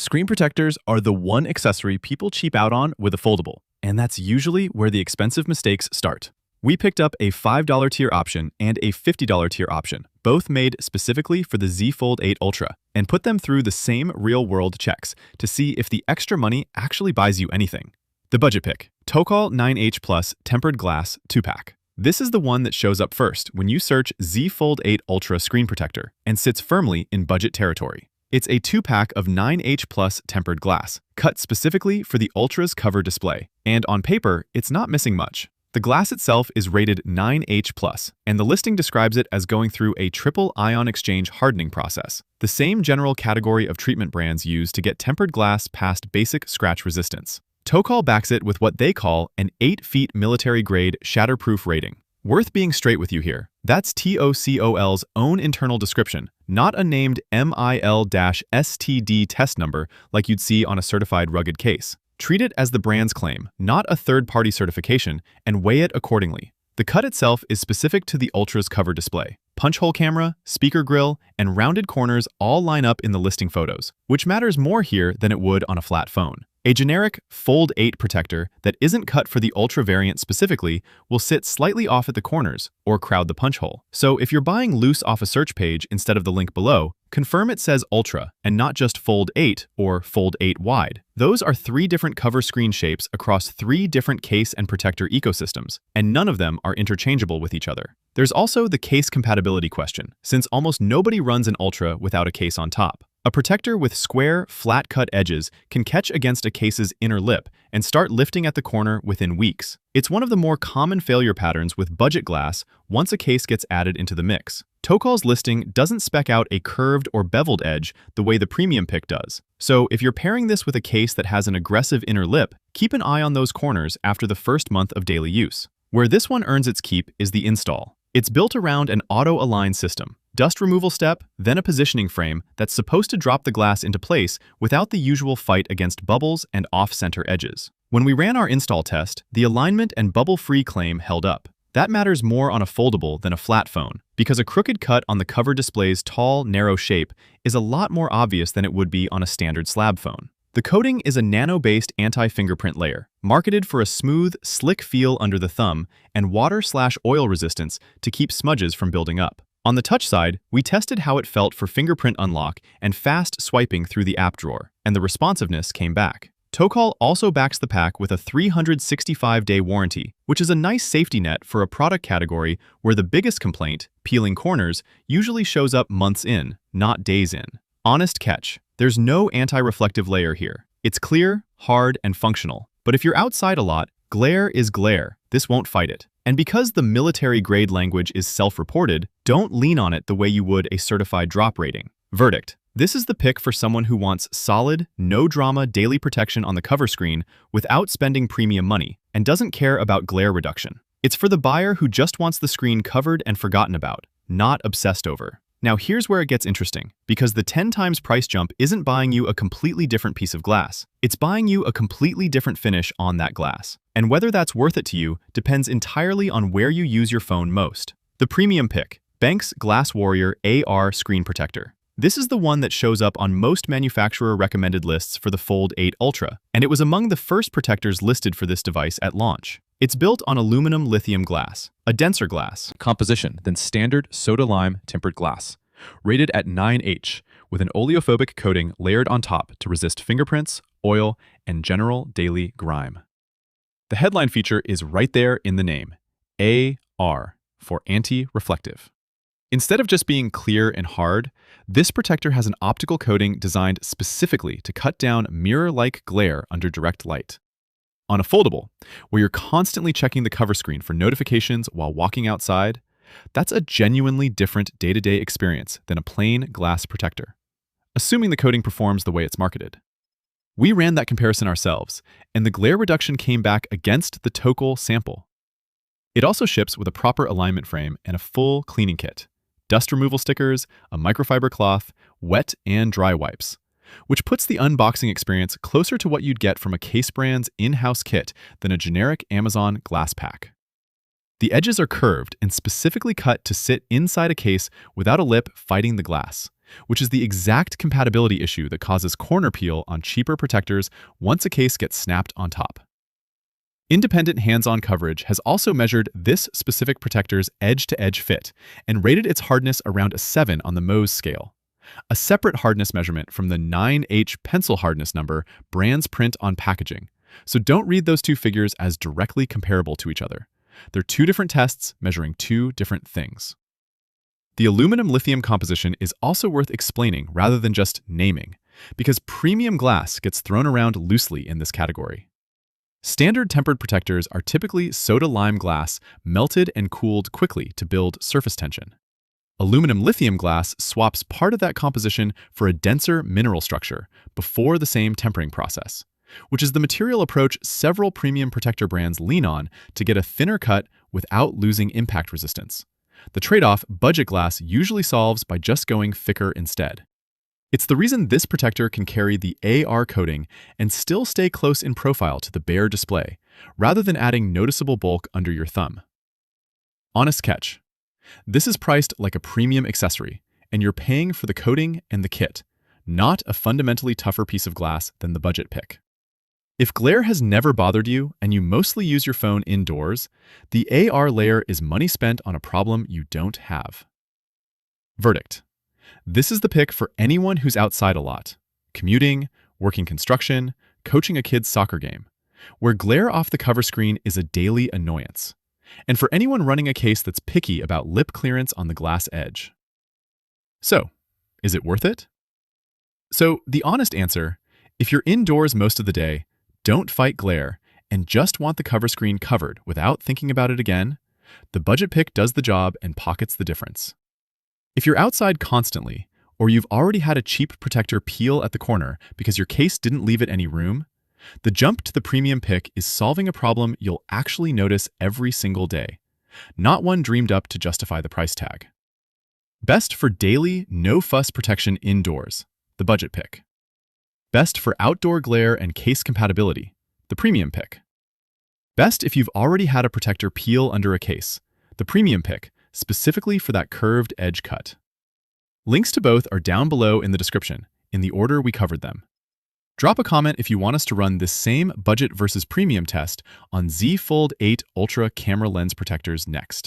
Screen protectors are the one accessory people cheap out on with a foldable, and that's usually where the expensive mistakes start. We picked up a $5 tier option and a $50 tier option, both made specifically for the Z Fold 8 Ultra, and put them through the same real-world checks to see if the extra money actually buys you anything. The budget pick, TOCOL 9H Plus Tempered Glass 2-pack. This is the one that shows up first when you search Z Fold 8 Ultra screen protector and sits firmly in budget territory. It's a 2-pack of 9H Plus tempered glass, cut specifically for the Ultra's cover display, and on paper, it's not missing much. The glass itself is rated 9H Plus, and the listing describes it as going through a triple ion exchange hardening process, the same general category of treatment brands use to get tempered glass past basic scratch resistance. TOCOL backs it with what they call an 8 feet military-grade shatterproof rating. Worth being straight with you here, that's TOCOL's own internal description, not a named MIL-STD test number like you'd see on a certified rugged case. Treat it as the brand's claim, not a third-party certification, and weigh it accordingly. The cut itself is specific to the Ultra's cover display. Punch hole camera, speaker grill, and rounded corners all line up in the listing photos, which matters more here than it would on a flat phone. A generic Fold 8 protector that isn't cut for the Ultra variant specifically will sit slightly off at the corners or crowd the punch hole. So if you're buying loose off a search page instead of the link below, confirm it says Ultra and not just Fold 8 or Fold 8 wide. Those are 3 different cover screen shapes across 3 different case and protector ecosystems, and none of them are interchangeable with each other. There's also the case compatibility question, since almost nobody runs an Ultra without a case on top. A protector with square, flat-cut edges can catch against a case's inner lip and start lifting at the corner within weeks. It's one of the more common failure patterns with budget glass once a case gets added into the mix. TOCOL's listing doesn't spec out a curved or beveled edge the way the premium pick does. So if you're pairing this with a case that has an aggressive inner lip, keep an eye on those corners after the first month of daily use. Where this one earns its keep is the install. It's built around an auto-align system. Dust removal step, then a positioning frame that's supposed to drop the glass into place without the usual fight against bubbles and off-center edges. When we ran our install test, the alignment and bubble-free claim held up. That matters more on a foldable than a flat phone, because a crooked cut on the cover display's tall, narrow shape is a lot more obvious than it would be on a standard slab phone. The coating is a nano-based anti-fingerprint layer, marketed for a smooth, slick feel under the thumb and water/oil resistance to keep smudges from building up. On the touch side, we tested how it felt for fingerprint unlock and fast swiping through the app drawer, and the responsiveness came back. TOCOL also backs the pack with a 365-day warranty, which is a nice safety net for a product category where the biggest complaint, peeling corners, usually shows up months in, not days in. Honest catch, there's no anti-reflective layer here. It's clear, hard, and functional. But if you're outside a lot, glare is glare. This won't fight it. And because the military-grade language is self-reported, don't lean on it the way you would a certified drop rating. Verdict: this is the pick for someone who wants solid, no-drama daily protection on the cover screen without spending premium money and doesn't care about glare reduction. It's for the buyer who just wants the screen covered and forgotten about, not obsessed over. Now here's where it gets interesting, because the 10 times price jump isn't buying you a completely different piece of glass. It's buying you a completely different finish on that glass. And whether that's worth it to you depends entirely on where you use your phone most. The premium pick, BENKS GlassWarrior AR Screen Protector. This is the one that shows up on most manufacturer-recommended lists for the Fold 8 Ultra, and it was among the first protectors listed for this device at launch. It's built on aluminum lithium glass, a denser glass composition than standard soda-lime tempered glass, rated at 9H, with an oleophobic coating layered on top to resist fingerprints, oil, and general daily grime. The headline feature is right there in the name, AR, for anti-reflective. Instead of just being clear and hard, this protector has an optical coating designed specifically to cut down mirror-like glare under direct light. On a foldable, where you're constantly checking the cover screen for notifications while walking outside, that's a genuinely different day-to-day experience than a plain glass protector, assuming the coating performs the way it's marketed. We ran that comparison ourselves, and the glare reduction came back against the TOCOL sample. It also ships with a proper alignment frame and a full cleaning kit, dust removal stickers, a microfiber cloth, wet and dry wipes, which puts the unboxing experience closer to what you'd get from a case brand's in-house kit than a generic Amazon glass pack. The edges are curved and specifically cut to sit inside a case without a lip fighting the glass, which is the exact compatibility issue that causes corner peel on cheaper protectors once a case gets snapped on top. Independent hands-on coverage has also measured this specific protector's edge-to-edge fit and rated its hardness around a 7 on the Mohs scale, a separate hardness measurement from the 9H pencil hardness number brands print on packaging. So don't read those two figures as directly comparable to each other. They're two different tests measuring two different things. The aluminum-lithium composition is also worth explaining rather than just naming, because premium glass gets thrown around loosely in this category. Standard tempered protectors are typically soda-lime glass melted and cooled quickly to build surface tension. Aluminum-lithium glass swaps part of that composition for a denser mineral structure before the same tempering process, which is the material approach several premium protector brands lean on to get a thinner cut without losing impact resistance. The trade-off budget glass usually solves by just going thicker instead. It's the reason this protector can carry the AR coating and still stay close in profile to the bare display, rather than adding noticeable bulk under your thumb. Honest catch. This is priced like a premium accessory, and you're paying for the coating and the kit, not a fundamentally tougher piece of glass than the budget pick. If glare has never bothered you and you mostly use your phone indoors, the AR layer is money spent on a problem you don't have. Verdict. This is the pick for anyone who's outside a lot, commuting, working construction, coaching a kid's soccer game, where glare off the cover screen is a daily annoyance, and for anyone running a case that's picky about lip clearance on the glass edge. So, is it worth it? So, the honest answer, if you're indoors most of the day, don't fight glare, and just want the cover screen covered without thinking about it again, the budget pick does the job and pockets the difference. If you're outside constantly, or you've already had a cheap protector peel at the corner because your case didn't leave it any room, the jump to the premium pick is solving a problem you'll actually notice every single day, not one dreamed up to justify the price tag. Best for daily, no-fuss protection indoors, the budget pick. Best for outdoor glare and case compatibility, the premium pick. Best if you've already had a protector peel under a case, the premium pick, specifically for that curved edge cut. Links to both are down below in the description, in the order we covered them. Drop a comment if you want us to run this same budget versus premium test on Z Fold 8 Ultra camera lens protectors next.